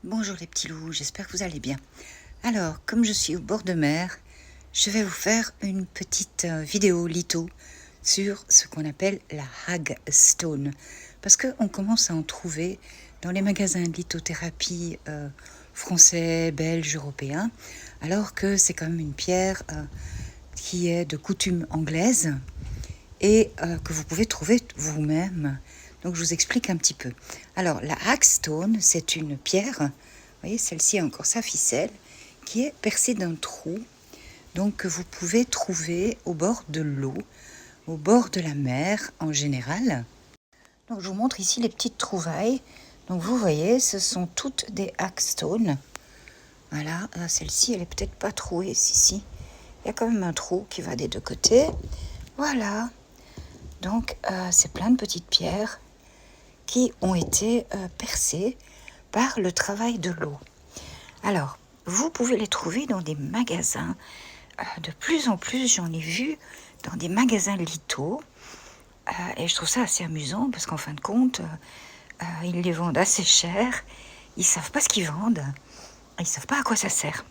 Bonjour les petits loups, j'espère que vous allez bien. Alors, comme je suis au bord de mer, je vais vous faire une petite vidéo litho sur ce qu'on appelle la hagstone. Parce qu'on commence à en trouver dans les magasins de lithothérapie français, belges, européens, alors que c'est quand même une pierre qui est de coutume anglaise et que vous pouvez trouver vous-même. Donc je vous explique un petit peu. Alors la hagstone, c'est une pierre, vous voyez celle-ci a encore sa ficelle, qui est percée d'un trou, donc que vous pouvez trouver au bord de l'eau, au bord de la mer en général. Donc je vous montre ici les petites trouvailles. Donc vous voyez, ce sont toutes des hagstones. Voilà, celle-ci elle est peut-être pas trouée, si. Il y a quand même un trou qui va des deux côtés. Voilà. Donc c'est plein de petites pierres qui ont été percées par le travail de l'eau. Alors, vous pouvez les trouver dans des magasins. De plus en plus, j'en ai vu dans des magasins litho. Et je trouve ça assez amusant parce qu'en fin de compte, ils les vendent assez cher. Ils ne savent pas ce qu'ils vendent. Ils ne savent pas à quoi ça sert.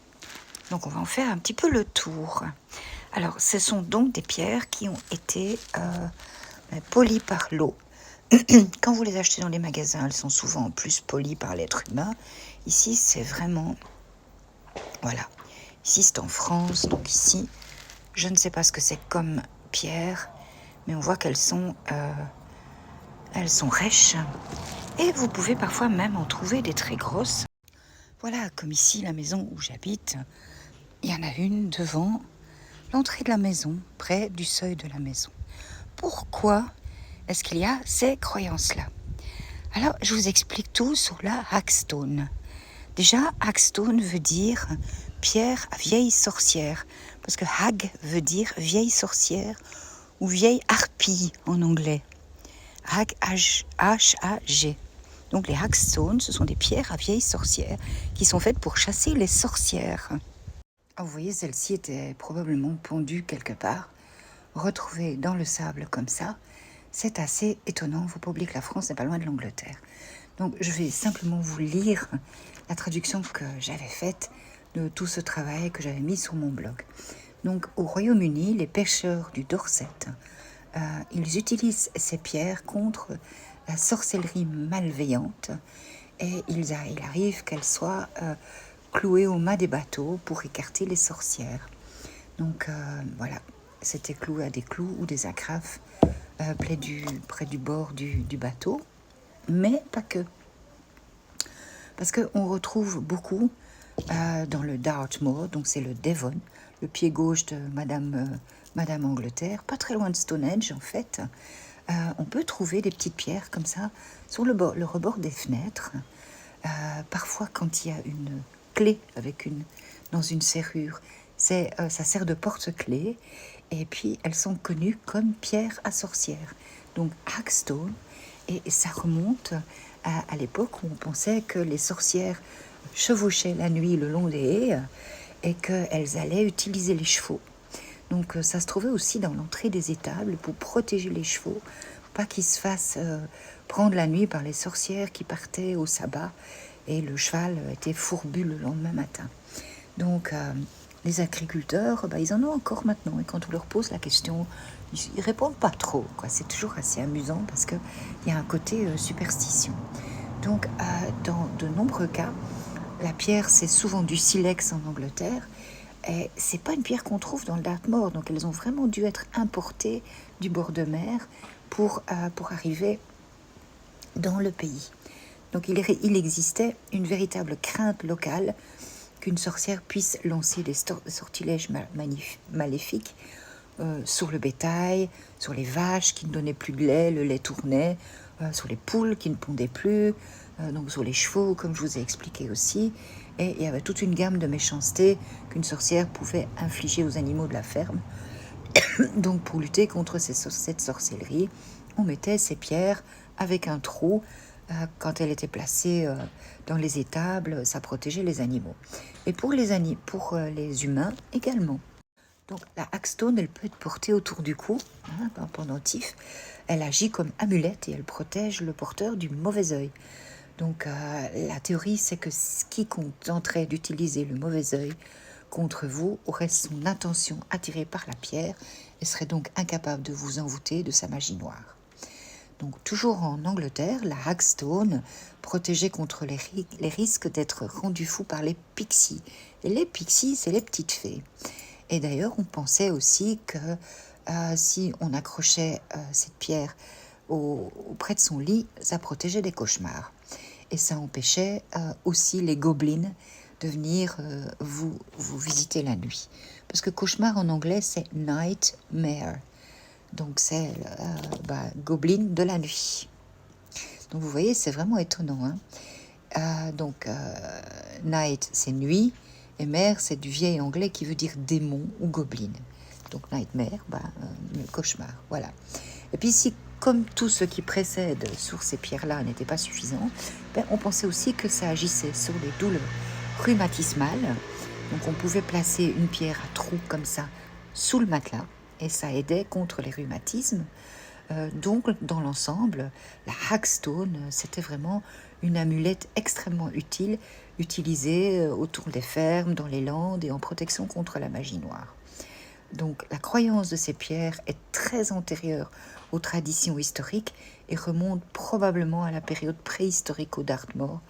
Donc on va en faire un petit peu le tour. Alors, ce sont donc des pierres qui ont été polies par l'eau. Quand vous les achetez dans les magasins, elles sont souvent en plus polies par l'être humain. Ici, c'est vraiment... Voilà. Ici, c'est en France. Donc ici, je ne sais pas ce que c'est comme pierre, mais on voit qu'elles sont rêches. Et vous pouvez parfois même en trouver des très grosses. Voilà, comme ici, la maison où j'habite. Il y en a une devant l'entrée de la maison, près du seuil de la maison. Pourquoi est-ce qu'il y a ces croyances-là? Alors, je vous explique tout sur la hagstone. Déjà, hagstone veut dire pierre à vieille sorcière, parce que hag veut dire vieille sorcière ou vieille harpie en anglais. Hag, H-A-G. Donc les hagstones, ce sont des pierres à vieille sorcière qui sont faites pour chasser les sorcières. Ah, vous voyez, celle-ci était probablement pondue quelque part, retrouvée dans le sable comme ça. C'est assez étonnant, il ne faut pas oublier que la France n'est pas loin de l'Angleterre. Donc je vais simplement vous lire la traduction que j'avais faite de tout ce travail que j'avais mis sur mon blog. Donc au Royaume-Uni, les pêcheurs du Dorset, ils utilisent ces pierres contre la sorcellerie malveillante et il arrive qu'elles soient clouées au mât des bateaux pour écarter les sorcières. Donc voilà, c'était cloué à des clous ou des agrafes près du bord du bateau, mais pas que. Parce qu'on retrouve beaucoup dans le Dartmoor, donc c'est le Devon, le pied gauche de Madame Angleterre, pas très loin de Stonehenge en fait. On peut trouver des petites pierres comme ça sur le rebord des fenêtres. Parfois quand il y a une clé dans une serrure, ça sert de porte-clés. Et puis elles sont connues comme pierres à sorcières. Donc hagstone, et ça remonte à l'époque où on pensait que les sorcières chevauchaient la nuit le long des haies et qu'elles allaient utiliser les chevaux. Donc ça se trouvait aussi dans l'entrée des étables pour protéger les chevaux, pas qu'ils se fassent prendre la nuit par les sorcières qui partaient au sabbat et le cheval était fourbu le lendemain matin. Donc les agriculteurs, ils en ont encore maintenant et quand on leur pose la question, ils répondent pas trop, quoi. C'est toujours assez amusant parce qu'il y a un côté superstition. Donc dans de nombreux cas, la pierre c'est souvent du silex en Angleterre. Et c'est pas une pierre qu'on trouve dans le Dartmoor, donc elles ont vraiment dû être importées du bord de mer pour arriver dans le pays. Donc il existait une véritable crainte locale qu'une sorcière puisse lancer des sortilèges maléfiques sur le bétail, sur les vaches qui ne donnaient plus de lait, le lait tournait, sur les poules qui ne pondaient plus, donc sur les chevaux, comme je vous ai expliqué aussi. Et il y avait toute une gamme de méchanceté qu'une sorcière pouvait infliger aux animaux de la ferme. Donc pour lutter contre cette sorcellerie, on mettait ces pierres avec un trou. Quand elle était placée dans les étables, ça protégeait les animaux. Et pour les humains également. Donc la hagstone, elle peut être portée autour du cou, un pendentif. Elle agit comme amulette et elle protège le porteur du mauvais œil. Donc la théorie, c'est que quiconque tenterait d'utiliser le mauvais œil contre vous aurait son attention attirée par la pierre et serait donc incapable de vous envoûter de sa magie noire. Donc toujours en Angleterre, la Hagstone protégeait contre les risques d'être rendu fou par les pixies. Et les pixies, c'est les petites fées. Et d'ailleurs, on pensait aussi que si on accrochait cette pierre auprès de son lit, ça protégeait des cauchemars. Et ça empêchait aussi les gobelins de venir vous visiter la nuit. Parce que cauchemar en anglais, c'est nightmare. Donc c'est gobelin de la nuit. Donc vous voyez, c'est vraiment étonnant. Night, c'est nuit, et mare, c'est du vieil anglais qui veut dire démon ou gobelin. Donc nightmare, cauchemar, voilà. Et puis si, comme tout ce qui précède sur ces pierres-là n'était pas suffisant, on pensait aussi que ça agissait sur les douleurs rhumatismales. Donc on pouvait placer une pierre à trous comme ça sous le matelas, et ça aidait contre les rhumatismes. Donc, dans l'ensemble, la Hagstone, c'était vraiment une amulette extrêmement utile, utilisée autour des fermes, dans les landes et en protection contre la magie noire. Donc, la croyance de ces pierres est très antérieure aux traditions historiques et remonte probablement à la période préhistorique au Dartmoor,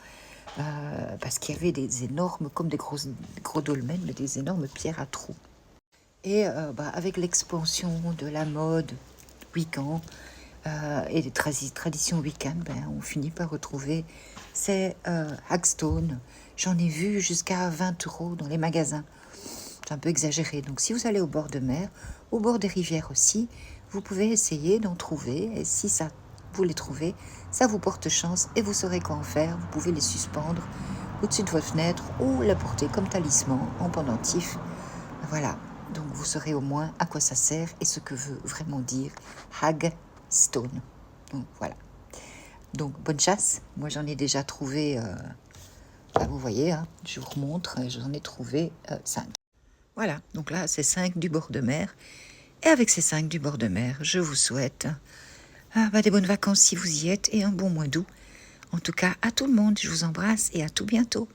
parce qu'il y avait des énormes, comme des gros dolmens, mais des énormes pierres à trous. Et avec l'expansion de la mode Wiccan et des traditions Wiccan, on finit par retrouver ces Hagstone. J'en ai vu jusqu'à 20 € dans les magasins. C'est un peu exagéré. Donc si vous allez au bord de mer, au bord des rivières aussi, vous pouvez essayer d'en trouver. Et si vous les trouvez, ça vous porte chance et vous saurez quoi en faire. Vous pouvez les suspendre au-dessus de votre fenêtre ou la porter comme talisman en pendentif. Voilà. Donc vous saurez au moins à quoi ça sert et ce que veut vraiment dire Hagstone. Donc voilà. Donc bonne chasse. Moi j'en ai déjà trouvé, vous voyez, je vous remontre, j'en ai trouvé 5. Voilà, donc là c'est 5 du bord de mer. Et avec ces 5 du bord de mer, je vous souhaite des bonnes vacances si vous y êtes et un bon mois d'août. En tout cas, à tout le monde, je vous embrasse et à tout bientôt.